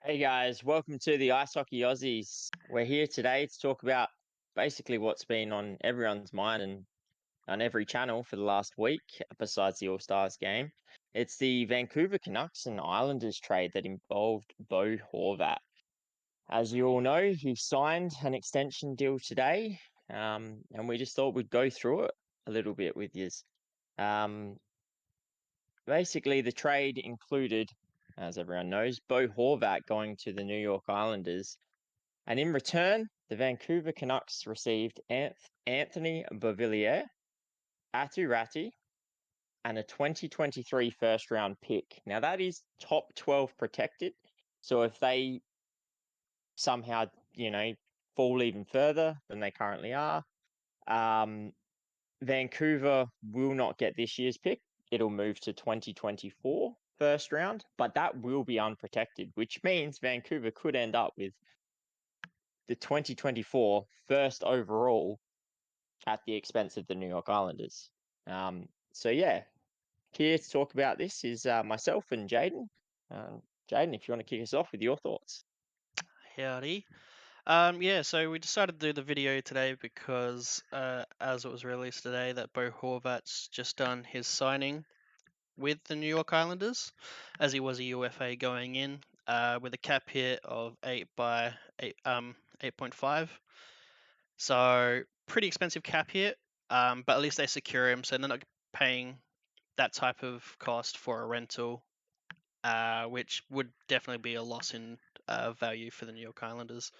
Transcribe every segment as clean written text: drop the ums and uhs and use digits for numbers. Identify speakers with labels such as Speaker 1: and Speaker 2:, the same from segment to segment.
Speaker 1: Hey guys, welcome to the Ice Hockey Aussies. We're here today to talk about basically what's been on everyone's mind and on every channel for the last week, besides the All Stars game. It's the Vancouver Canucks and Islanders trade that involved Bo Horvat. As you all know, he signed an extension deal today, and we just thought we'd go through it a little bit with you. Um, Basically, the trade included, as everyone knows, Bo Horvat going to the New York Islanders. And in return, the Vancouver Canucks received Anthony Beauvillier, Atu Ratti, and a 2023 first round pick. Now, that is top 12 protected. So if they somehow, fall even further than they currently are, um, Vancouver will not get this year's pick. It'll move to 2024 first round, but that will be unprotected, which means Vancouver could end up with the 2024 first overall at the expense of the New York Islanders. So yeah, here to talk about this is myself and Jaden. Jaden, if you want to kick us off with your thoughts.
Speaker 2: Howdy. So we decided to do the video today because, as it was released today, that Bo Horvat's just done his signing with the New York Islanders, as he was a UFA going in, with a cap hit of 8.5. So pretty expensive cap hit, but at least they secure him, so they're not paying that type of cost for a rental, which would definitely be a loss in value for the New York Islanders.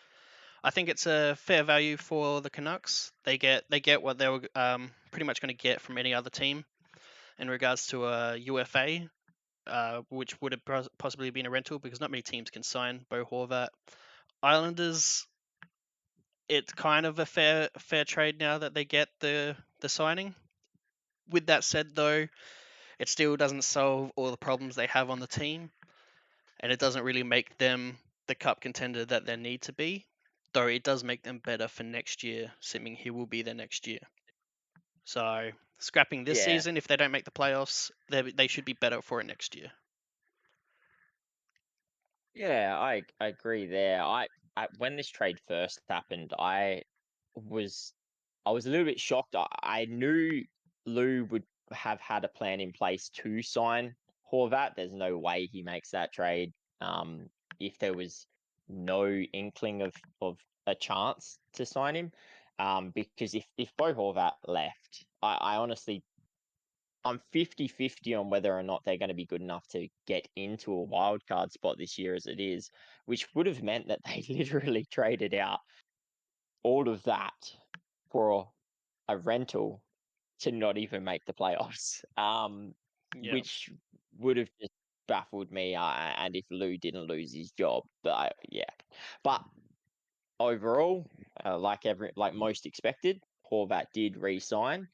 Speaker 2: I think it's a fair value for the Canucks. They get what they were pretty much going to get from any other team in regards to a UFA, which would have possibly been a rental because not many teams can sign Bo Horvat. Islanders, it's kind of a fair trade now that they get the signing. With that said, though, it still doesn't solve all the problems they have on the team, and it doesn't really make them the cup contender that they need to be. Though it does make them better for next year, assuming he will be there next year. So scrapping this
Speaker 1: Yeah,
Speaker 2: season, if they don't make the playoffs, they should be better for it next year.
Speaker 1: yeah, I agree there. I when this trade first happened, was I was a little bit shocked. I knew Lou would have had a plan in place to sign Horvat. There's no way he makes that trade. If there was no inkling of a chance to sign him, because if Bo Horvat left, I honestly I'm 50-50 on whether or not they're going to be good enough to get into a wild card spot this year as it is, which would have meant that they literally traded out all of that for a rental to not even make the playoffs,
Speaker 2: Yeah,
Speaker 1: which would have just baffled me. And if Lou didn't lose his job, yeah. But overall, like most expected, Horvat did re-sign,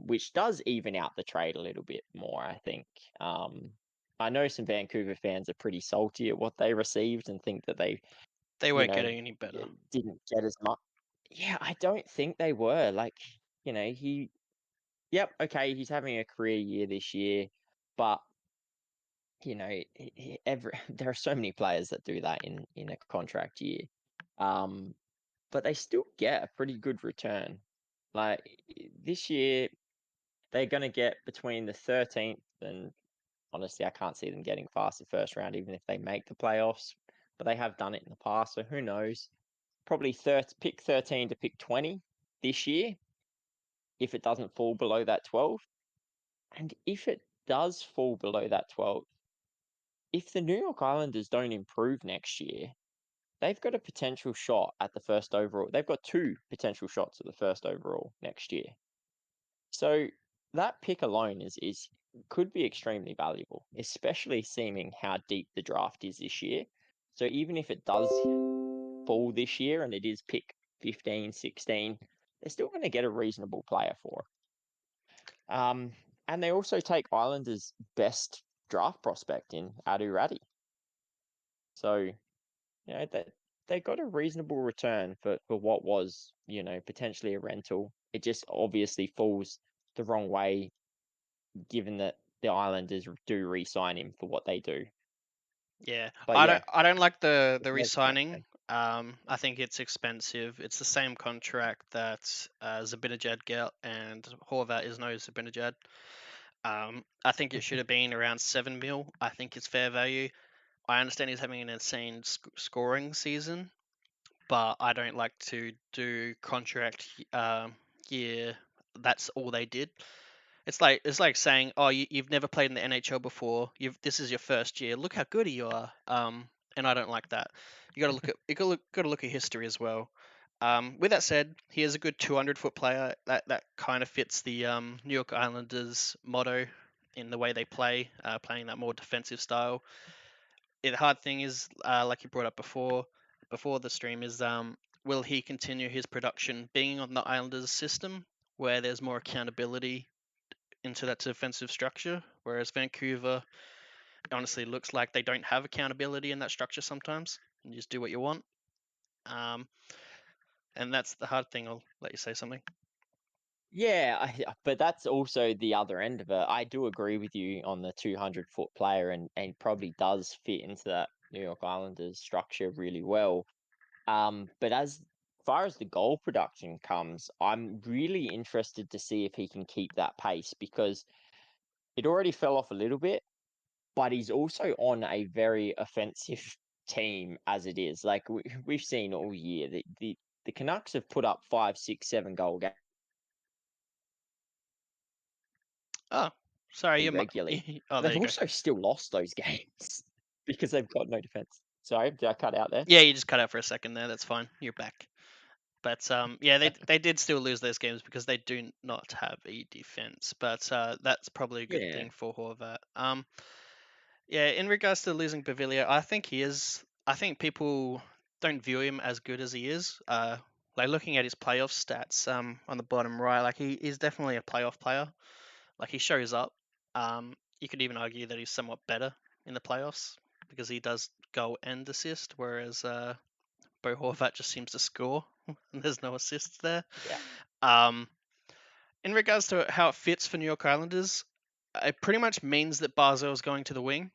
Speaker 1: which does even out the trade a little bit more, I think. Um, I know some Vancouver fans are pretty salty at what they received and think that they,
Speaker 2: they
Speaker 1: you
Speaker 2: won't get
Speaker 1: know,
Speaker 2: any better.
Speaker 1: didn't get as much. Yeah, I don't think they were. Yep, okay, he's having a career year this year, but there are so many players that do that in a contract year. Um, but they still get a pretty good return. Like this year, they're going to get between the 13th and honestly, I can't see them getting past the first round, even if they make the playoffs. But they have done it in the past, so who knows? Probably pick 13 to pick 20 this year if it doesn't fall below that 12. And if it does fall below that 12, if the New York Islanders don't improve next year, they've got a potential shot at the first overall. They've got two potential shots at the first overall next year. So that pick alone is could be extremely valuable, especially seeming how deep the draft is this year. So even if it does fall this year and it is pick 15, 16, they're still going to get a reasonable player for it. And they also take Islanders' best draft prospect in Adu Raddy. So, that they got a reasonable return for what was, potentially a rental. It just obviously falls the wrong way given that the Islanders do re-sign him for what they do.
Speaker 2: Yeah,
Speaker 1: But
Speaker 2: I
Speaker 1: yeah,
Speaker 2: don't like the
Speaker 1: it's never gonna
Speaker 2: re-signing.
Speaker 1: happen.
Speaker 2: I think it's expensive. It's the same contract that Zibanejad get, and Horvat is no Zibanejad. I think it should have been around 7 mil. I think it's fair value. I understand he's having an insane scoring season, but I don't like to do contract year. That's all they did. It's like saying, oh, you've never played in the NHL before. This is your first year. Look how good you are. And I don't like that. You got to look at history as well. With that said, he is a good 200-foot player. That kind of fits the New York Islanders motto in the way they play, playing that more defensive style. The hard thing is, like you brought up before the stream, is will he continue his production being on the Islanders system where there's more accountability into that defensive structure, whereas Vancouver honestly looks like they don't have accountability in that structure sometimes. You just do what you want. Um, and that's the hard thing. I'll let you say something.
Speaker 1: Yeah, but that's also the other end of it. I do agree with you on the 200-foot player, and probably does fit into that New York Islanders structure really well. But as far as the goal production comes, I'm really interested to see if he can keep that pace, because it already fell off a little bit, but he's also on a very offensive team as it is. Like we've seen all year, the Canucks have put up 5, 6, 7 goal games
Speaker 2: Oh, sorry,
Speaker 1: regularly.
Speaker 2: oh, there
Speaker 1: They've
Speaker 2: you go.
Speaker 1: also still lost those games because they've got no defense. Sorry, did I cut out there?
Speaker 2: Yeah, you just cut out for a second there. That's fine. You're back. But yeah, they did still lose those games because they do not have a defense. But that's probably a good
Speaker 1: Yeah.
Speaker 2: thing for Horvat. Yeah, in regards to losing Bavilla, I think he is. I think people don't view him as good as he is. Like looking at his playoff stats, on the bottom right, like he is definitely a playoff player. Like he shows up. You could even argue that he's somewhat better in the playoffs because he does goal and assist, whereas Bo Horvat just seems to score and there's no assists there.
Speaker 1: Yeah.
Speaker 2: Um, in regards to how it fits for New York Islanders, it pretty much means that Barzell is going to the wing.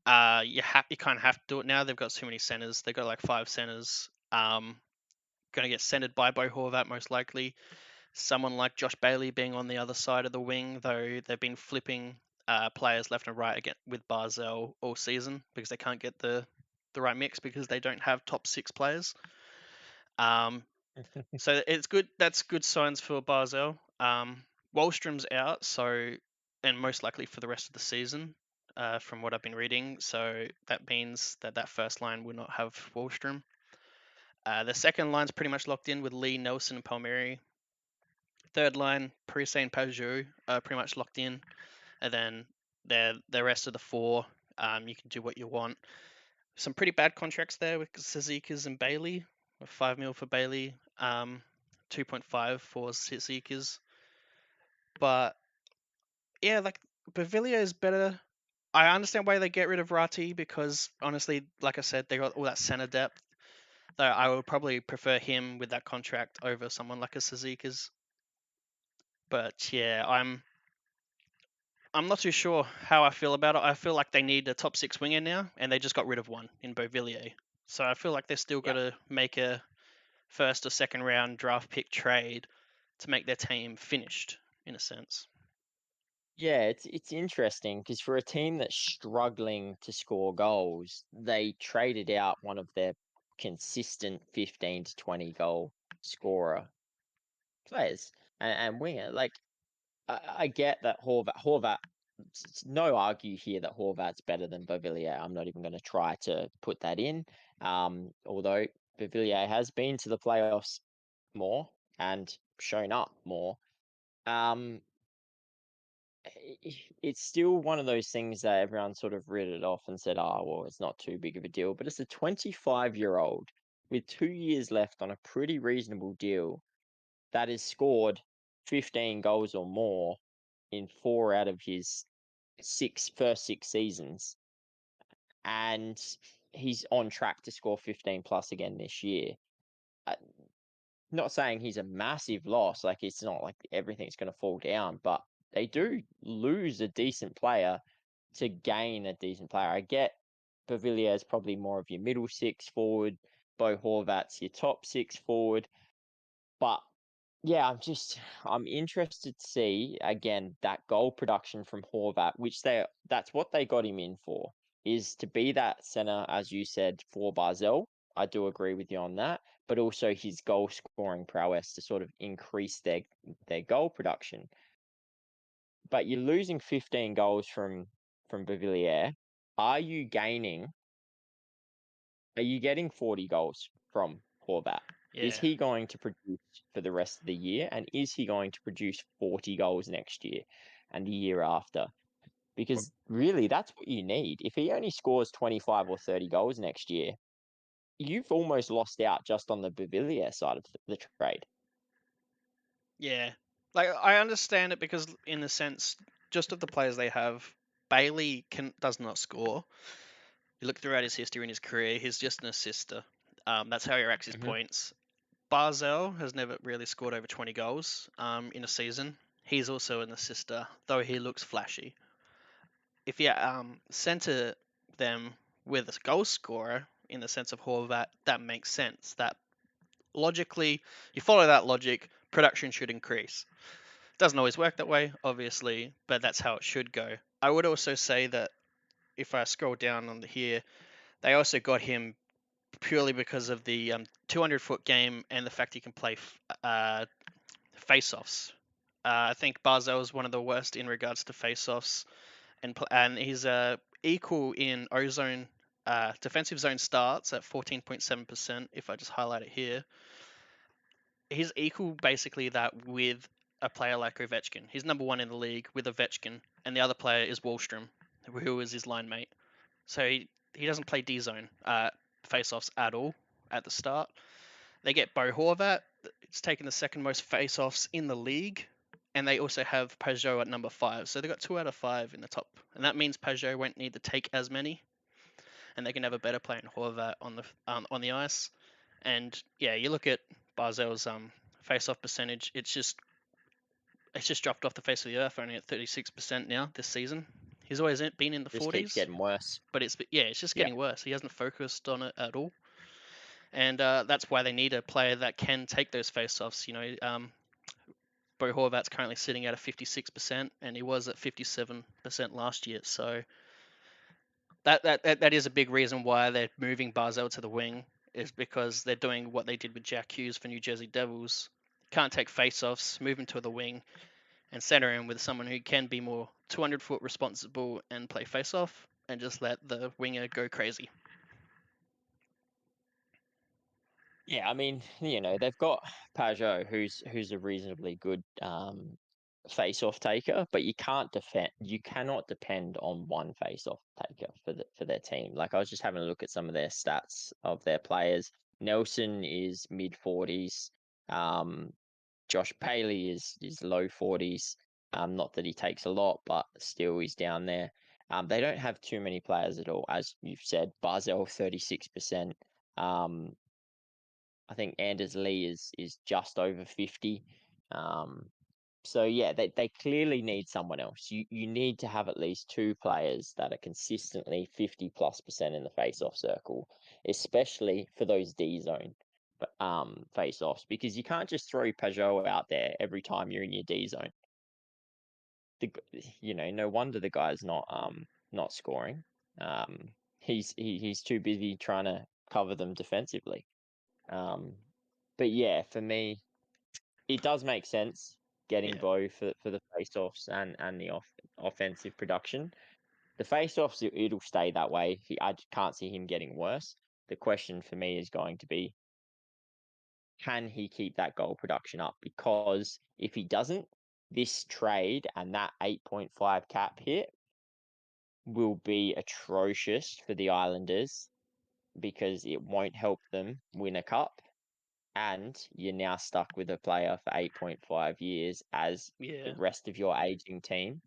Speaker 2: You kind of have to do it now. They've got too many centers. They've got like 5 centers. Going to get centered by Bo Horvat most likely. Someone like Josh Bailey being on the other side of the wing, though they've been flipping players left and right again with Barzell all season because they can't get the right mix because they don't have top 6 players. Um, so it's good. That's good signs for Barzell. Wallstrom's out, so and most likely for the rest of the season, from what I've been reading. So that means that first line will not have Wallstrom. The second line's pretty much locked in with Lee, Nelson, and Palmieri. Third line, Parise and Pajot are pretty much locked in, and then the rest of the four, you can do what you want. Some pretty bad contracts there with Zizekas and Bailey. 5 mil for Bailey, 2.5 for Zizekas. But yeah, like Bavilla is better. I understand why they get rid of Rati because honestly, like I said, they got all that center depth. Though I would probably prefer him with that contract over someone like a Zizekas. But yeah, I'm not too sure how I feel about it. I feel like they need a top 6 winger now, and they just got rid of one in Beauvillier. So I feel like they're still got
Speaker 1: Yeah.
Speaker 2: to make a first or second round draft pick trade to make their team finished, in a sense.
Speaker 1: Yeah, it's interesting because for a team that's struggling to score goals, they traded out one of their consistent 15 to 20 goal scorer players and winger. Like I get that Horvat, no argue here that Horvat's better than Beauvillier. I'm not even going to try to put that in. Although Beauvillier has been to the playoffs more and shown up more. Um, it's still one of those things that everyone sort of read it off and said, "Oh, well, it's not too big of a deal." But it's a 25-year-old with 2 years left on a pretty reasonable deal that has scored 15 goals or more in 4 out of his first 6 seasons, and he's on track to score 15 plus again this year. Uh, Not saying he's a massive loss, like it's not like everything's going to fall down, but they do lose a decent player to gain a decent player. I get Bavilier is probably more of your middle six forward. Bo Horvat's your top six forward. But yeah, I'm interested to see again that goal production from Horvat, which that's what they got him in for, is to be that center, as you said, for Barzell. I do agree with you on that, but also his goal scoring prowess to sort of increase their goal production. But you're losing 15 goals from Bavilier. Are you gaining? Are you getting 40 goals from Horvat? Is
Speaker 2: Yeah.
Speaker 1: he going to produce for the rest of the year? And is he going to produce 40 goals next year and the year after? Because really, that's what you need. If he only scores 25 or 30 goals next year, you've almost lost out just on the Bavilier side of the trade.
Speaker 2: Yeah. Like I understand it because in the sense just of the players they have, Bailey does not score. You look throughout his history and his career, he's just an assister. That's how he racks his
Speaker 1: Mm-hmm.
Speaker 2: points. Barzell has never really scored over 20 goals in a season. He's also an assister, though he looks flashy. If you center them with a goal scorer in the sense of Horvat, that makes sense. That logically, you follow that logic, production should increase. Doesn't always work that way, obviously, but that's how it should go. I would also say that if I scroll down on here, they also got him purely because of the 200-foot game and the fact he can play face-offs. I think Barzell is one of the worst in regards to face-offs, and he's equal in ozone defensive zone starts at 14.7%. If I just highlight it here, he's equal basically that with a player like Ovechkin. He's number one in the league with Ovechkin, and the other player is Wallstrom, who is his line mate. So he doesn't play D zone face-offs at all at the start. They get Bo Horvat. It's taken the second most face-offs in the league, and they also have Peugeot at number 5. So they got 2 out of 5 in the top, and that means Peugeot won't need to take as many, and they can have a better player in Horvat on the ice. And yeah, you look at Barzell's face-off percentage. It's just dropped off the face of the earth, only at 36% now this season. He's always been in the
Speaker 1: Just keeps
Speaker 2: 40s,
Speaker 1: getting worse.
Speaker 2: but it's just
Speaker 1: Yeah.
Speaker 2: getting worse. He hasn't focused on it at all, and that's why they need a player that can take those face-offs. Bo Horvat's currently sitting at a 56%, and he was at 57% last year. So that is a big reason why they're moving Barzell to the wing, is because they're doing what they did with Jack Hughes for New Jersey Devils. Can't take face-offs, move him to the wing, and center him with someone who can be more 200-foot responsible and play face-off, and just let the winger go crazy.
Speaker 1: Yeah, I mean, they've got Pajot, who's a reasonably good face-off taker, but you cannot depend on one face-off taker for their team. Like I was just having a look at some of their stats of their players. Nelson is mid 40s. Josh Paley is low 40s. Not that he takes a lot, but still he's down there. They don't have too many players at all, as you've said. Barzell 36%. I think Anders Lee is just over 50. So yeah, they clearly need someone else. You need to have at least two players that are consistently 50+% in the face-off circle, especially for those D zone face-offs, because you can't just throw Pajot out there every time you're in your D zone. No wonder the guy's not scoring. He's too busy trying to cover them defensively. But yeah, for me, it does make sense getting
Speaker 2: Yeah,
Speaker 1: Bo for the face-offs and the offensive production. The face-offs, it'll stay that way. I can't see him getting worse. The question for me is going to be, can he keep that goal production up? Because if he doesn't, this trade and that 8.5 cap hit will be atrocious for the Islanders because it won't help them win a cup. And you're now stuck with a player for 8.5 years as the
Speaker 2: yeah,
Speaker 1: rest of your aging team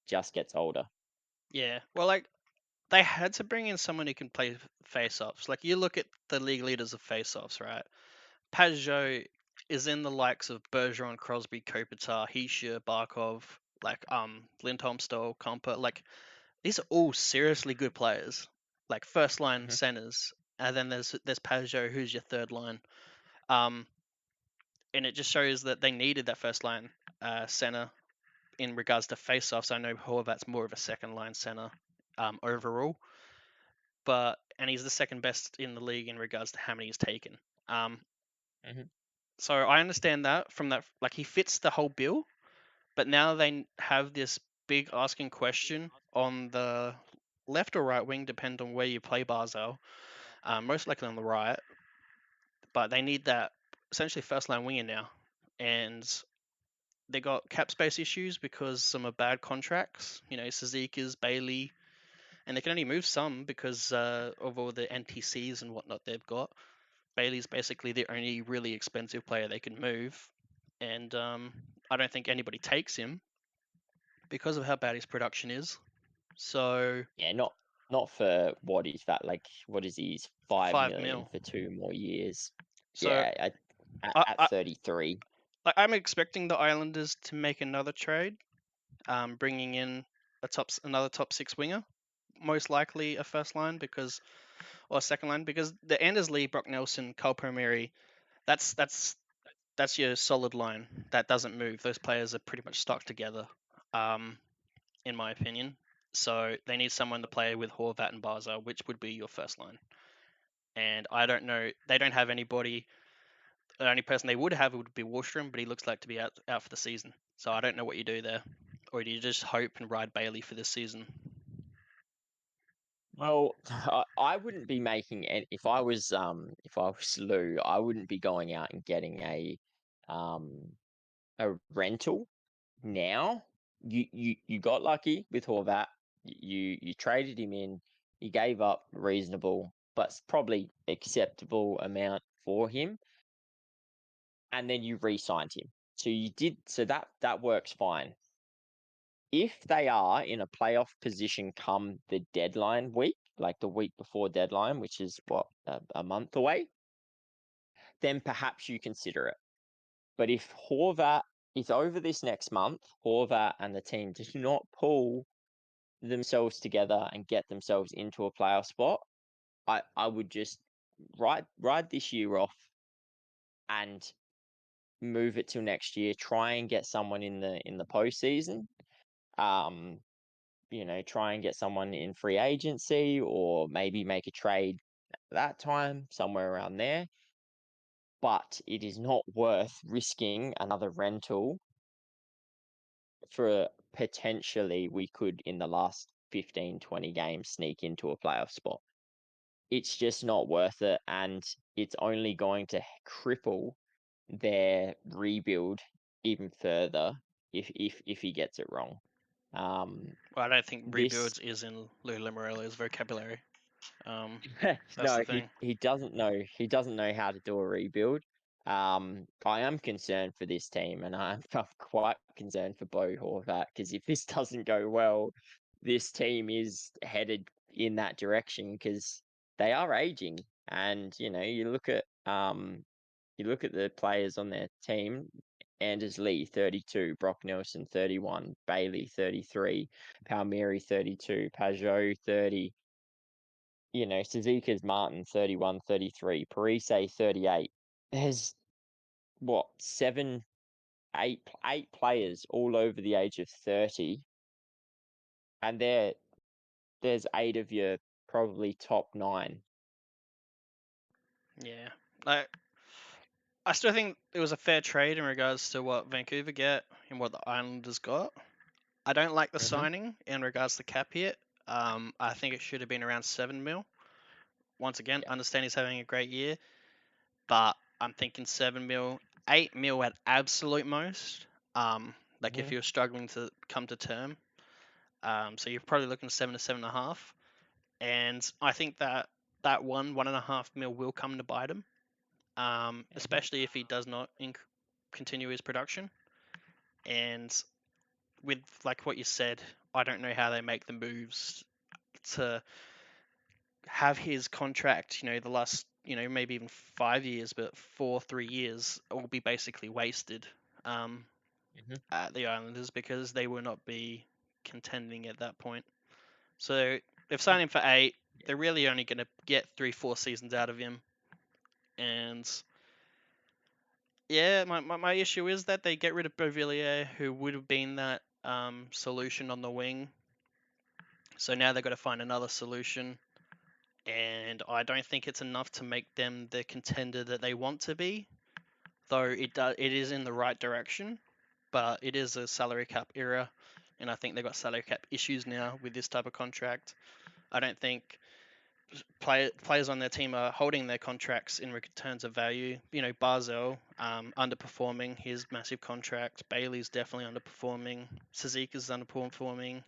Speaker 1: just gets older.
Speaker 2: yeah. Well, like they had to bring in someone who can play face-offs. Like you look at the league leaders of face-offs, right? Pajot is in the likes of Bergeron, Crosby, Kopitar, Hischier, Barkov, like Lindholm, Stoll, Compa. Like these are all seriously good players. like first line
Speaker 1: Mhm.
Speaker 2: centers, and then there's Pajot, who's your third line. And it just shows that they needed that first line center in regards to face-offs. I know Horvat's more of a second line center overall, and he's the second best in the league in regards to how many he's taken.
Speaker 1: Mhm.
Speaker 2: So I understand that from that, like he fits the whole bill, but now they have this big asking question on the left or right wing, depending on where you play Barzal. Most likely on the right, but they need that essentially first line winger now, and they got cap space issues because some are bad contracts. You know, Suzuki's, Bailey, and they can only move some because of all the NTCs and whatnot they've got. Bailey's basically the only really expensive player they can move, and I don't think anybody takes him because of how bad his production is. So
Speaker 1: Yeah, not for what is that, like, what is he? He's 5
Speaker 2: 5
Speaker 1: million
Speaker 2: mil.
Speaker 1: for 2 more years.
Speaker 2: So
Speaker 1: Yeah,
Speaker 2: I,
Speaker 1: at
Speaker 2: I
Speaker 1: 33.
Speaker 2: I'm expecting the Islanders to make another trade, bringing in another top six winger, most likely a first line or second line, because the Anders Lee, Brock Nelson, Cole Palmieri, that's your solid line that doesn't move. Those players are pretty much stuck together, um, in my opinion. So they need someone to play with Horvat and Barza, which would be your first line. And I don't know, they don't have anybody. The only person they would have would be Wallstrom, but he looks like to be out for the season. So I don't know what you do there, or do you just hope and ride Bailey for this season?
Speaker 1: Well, I wouldn't be making any, if I was Lou, I wouldn't be going out and getting um a rental now. You got lucky with Horvat. You traded him in. You gave up reasonable but probably acceptable amount for him, and then you re-signed him. So that works fine. If they are in a playoff position come the deadline week, like the week before deadline, which is what, a month away, then perhaps you consider it. But if over this next month, Horvat and the team do not pull themselves together and get themselves into a playoff spot, I would just ride this year off and move it till next year. Try and get someone in the postseason. Um, try and get someone in free agency, or maybe make a trade at that time, somewhere around there. But it is not worth risking another rental for potentially we could in the last 15, 20 games sneak into a playoff spot. It's just not worth it, and it's only going to cripple their rebuild even further if he gets it wrong.
Speaker 2: Well, I don't think
Speaker 1: This
Speaker 2: rebuilds is in Lou Lamoriello's vocabulary. That's
Speaker 1: no,
Speaker 2: the thing.
Speaker 1: he doesn't know. He doesn't know how to do a rebuild. I am concerned for this team, and I'm quite concerned for Bo Horvat, because if this doesn't go well, this team is headed in that direction, because they are aging. And you look at the players on their team. Anders Lee 32, Brock Nelson 31, Bailey 33, Palmieri 32, Pajot 30. Suzuki's Martin 31, 33, Parise 38. There's what, seven, eight players all over the age of 30, and there's eight of your probably top nine.
Speaker 2: Yeah, like I still think it was a fair trade in regards to what Vancouver get and what the Islanders got. I don't like the
Speaker 1: Mm-hmm.
Speaker 2: signing in regards to cap hit. I think it should have been around 7 mil. Once again,
Speaker 1: Yeah.
Speaker 2: understand he's having a great year, but I'm thinking 7 mil, 8 mil at absolute most. Like if
Speaker 1: Mm-hmm.
Speaker 2: you're struggling to come to term, so you're probably looking 7 to 7.5. And I think that 1.5 mil will come to bite him,
Speaker 1: Mm-hmm.
Speaker 2: especially if he does not continue his production. And with like what you said, I don't know how they make the moves to have his contract, the last, maybe even 5 years, but for 3 years will be basically wasted
Speaker 1: Mm-hmm.
Speaker 2: at the Islanders because they will not be contending at that point. So they've signed him for 8. they're really only going to get 3-4 seasons out of him. And yeah, my issue is that they get rid of Beauvillier, who would have been that solution on the wing. So now they've got to find another solution. And I don't think it's enough to make them the contender that they want to be. Though it is in the right direction, but it is a salary cap era, and I think they've got salary cap issues now with this type of contract. I don't think players on their team are holding their contracts in terms of value. You know, Barzell underperforming his massive contract. Bailey's definitely underperforming. Sazika's underperforming.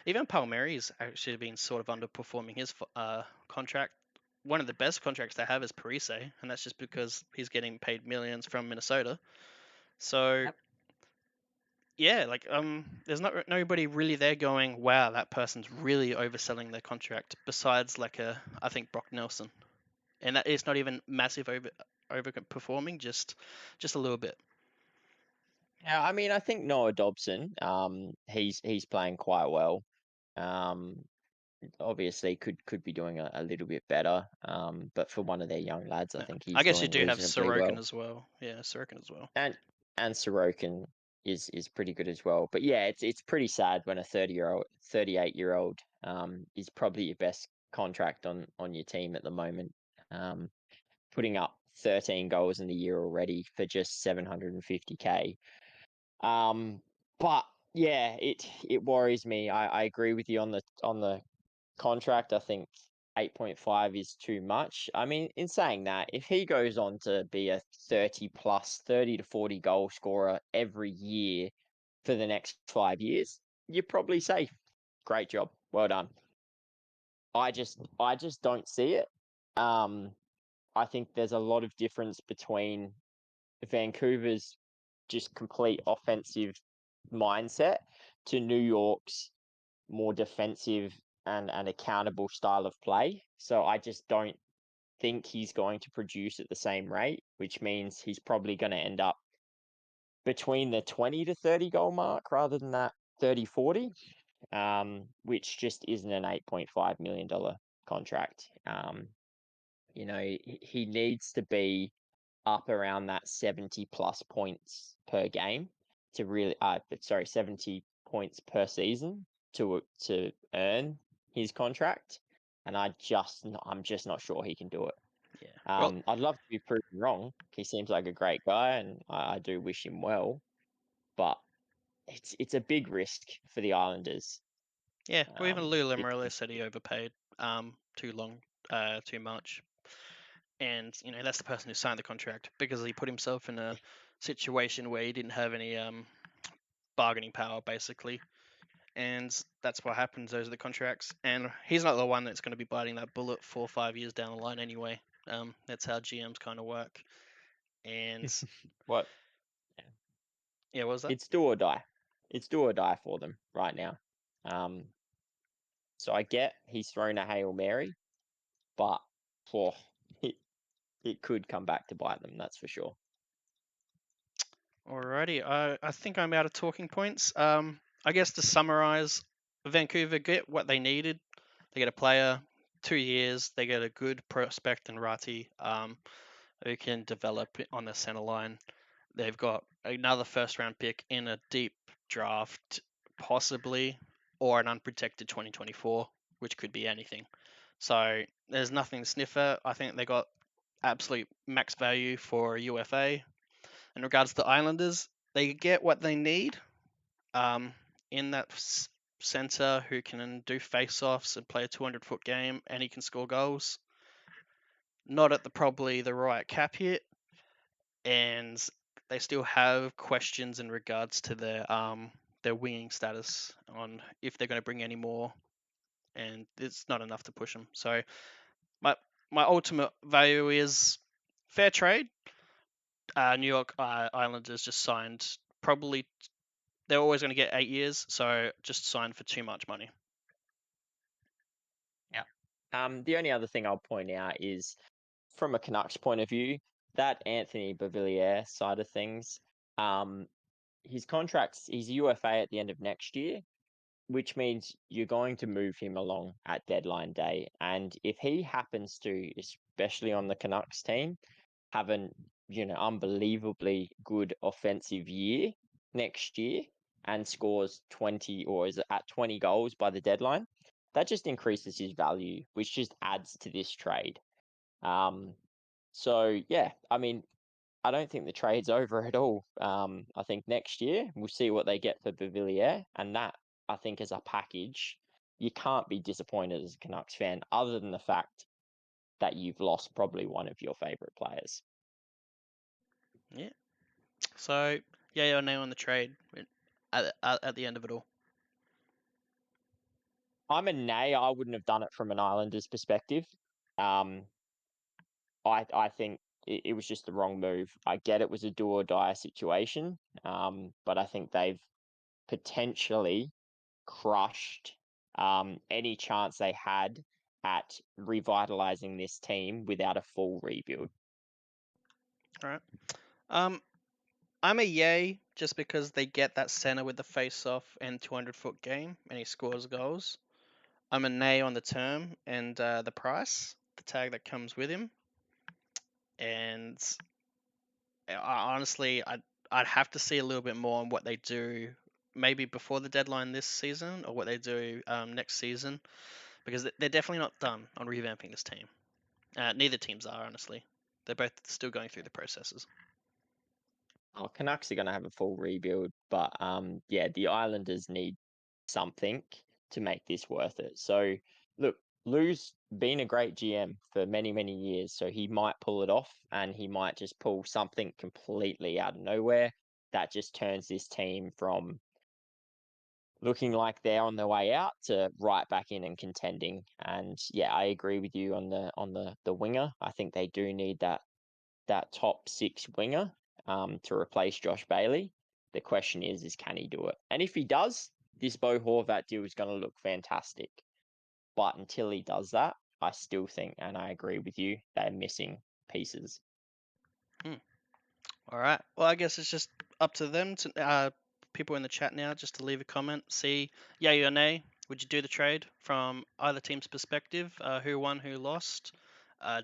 Speaker 2: Even Palmieri's actually been sort of underperforming his contract. One of the best contracts they have is Parise, and that's just because he's getting paid millions from Minnesota. So
Speaker 1: Yep.
Speaker 2: yeah, like there's not nobody really there going, wow, that person's really overselling their contract. Besides, like I think Brock Nelson, and that is not even massive overperforming, just a little bit.
Speaker 1: Yeah, I mean, I think Noah Dobson, he's playing quite well. Um, Obviously could be doing a little bit better. But for one of their young lads, I
Speaker 2: Yeah.
Speaker 1: think
Speaker 2: I
Speaker 1: he's
Speaker 2: guess you
Speaker 1: doing
Speaker 2: do have
Speaker 1: reasonably
Speaker 2: Sorokin
Speaker 1: well.
Speaker 2: as well. Yeah, Sorokin as well.
Speaker 1: And Sorokin is pretty good as well. But yeah, it's pretty sad when a 38-year-old is probably your best contract on your team at the moment. Um, Putting up 13 goals in the year already for just 750K. But yeah, it worries me. I agree with you on the contract. I think 8.5 is too much. I mean, in saying that, if he goes on to be a 30 to 40 goal scorer every year for the next 5 years, you probably say, great job, well done. I just don't see it. I think there's a lot of difference between Vancouver's just complete offensive mindset to New York's more defensive and accountable style of play. So I just don't think he's going to produce at the same rate, which means he's probably going to end up between the 20 to 30 goal mark rather than that 30-40, which just isn't an $8.5 million contract. He needs to be up around that 70 plus points per game to really, 70 points per season to earn his contract, and I'm just not sure he can do it.
Speaker 2: Yeah. Well,
Speaker 1: I'd love to be proven wrong. He seems like a great guy, and I do wish him well, but it's a big risk for the Islanders.
Speaker 2: yeah. Well, even Lou Lamoriello
Speaker 1: Because
Speaker 2: said he overpaid too long, too much. And that's the person who signed the contract because he put himself in a situation where he didn't have any bargaining power basically, and that's what happens. Those are the contracts, and he's not the one that's going to be biting that bullet 4 or 5 years down the line anyway. That's how GMs kind of work. And
Speaker 1: what
Speaker 2: yeah, what was that?
Speaker 1: it's do or die. It's do or die for them right now. Um, so I get he's thrown a Hail Mary, but oh, it it could come back to bite them, that's for sure.
Speaker 2: Alrighty, I think I'm out of talking points. I guess to summarize, Vancouver get what they needed. They get a player, 2 years. They get a good prospect in Rati, who can develop it on the center line. They've got another first round pick in a deep draft, possibly, or an unprotected 2024, which could be anything. So there's nothing to sniff at. I think they got absolute max value for a UFA. In regards to the Islanders, they get what they need in that center who can do face-offs and play a 200-foot game, and he can score goals. Not at probably the right cap hit, and they still have questions in regards to their winging status on if they're going to bring any more, and it's not enough to push them. So my ultimate value is fair trade. New York Islanders just signed probably they're always going to get 8 years, so just signed for too much money.
Speaker 1: Yeah. The only other thing I'll point out is from a Canucks point of view, that Anthony Beauvillier side of things, his UFA at the end of next year. which means you're going to move him along at deadline day. And if he happens to, especially on the Canucks team, have an unbelievably good offensive year next year and scores 20 or is at 20 goals by the deadline, that just increases his value, which just adds to this trade. So yeah, I mean, I don't think the trade's over at all. I think next year we'll see what they get for Beauvillier, and that, I think, as a package, you can't be disappointed as a Canucks fan, other than the fact that you've lost probably one of your favorite players.
Speaker 2: Yeah. So, yeah, or nay on the trade at the end of it all?
Speaker 1: I'm a nay. I wouldn't have done it from an Islanders perspective. Um, I think it was just the wrong move. I get it was a do or die situation, but I think they've potentially crushed any chance they had at revitalizing this team without a full rebuild.
Speaker 2: All right. I'm a yay just because they get that center with the face-off and 200-foot game, and he scores goals. I'm a nay on the term and the price, the tag that comes with him, and honestly, I'd have to see a little bit more on what they do, maybe before the deadline this season or what they do next season, because they're definitely not done on revamping this team. Neither teams are, honestly. They're both still going through the processes.
Speaker 1: Oh, Canucks are going to have a full rebuild, but yeah, the Islanders need something to make this worth it. So look, Lou's been a great GM for many, many years, so he might pull it off, and he might just pull something completely out of nowhere that just turns this team from looking like they're on their way out to right back in and contending. And yeah, I agree with you on the winger. I think they do need that top six winger to replace Josh Bailey. The question is can he do it? And if he does, this Bo Horvat deal is going to look fantastic. But until he does that, I still think, and I agree with you, they're missing pieces.
Speaker 2: All right. Well, I guess it's just up to them to people in the chat now just to leave a comment. See, yay or nay. Would you do the trade from either team's perspective? Who won? Who lost?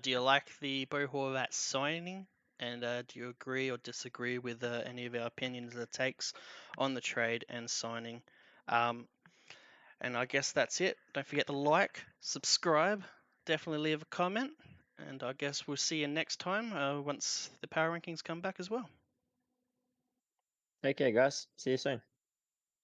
Speaker 2: Do you like the Bo Horvat signing? And do you agree or disagree with any of our opinions or takes on the trade and signing? And I guess that's it. Don't forget to like, subscribe, definitely leave a comment. And I guess we'll see you next time once the power rankings come back as well.
Speaker 1: Okay, guys. See you soon.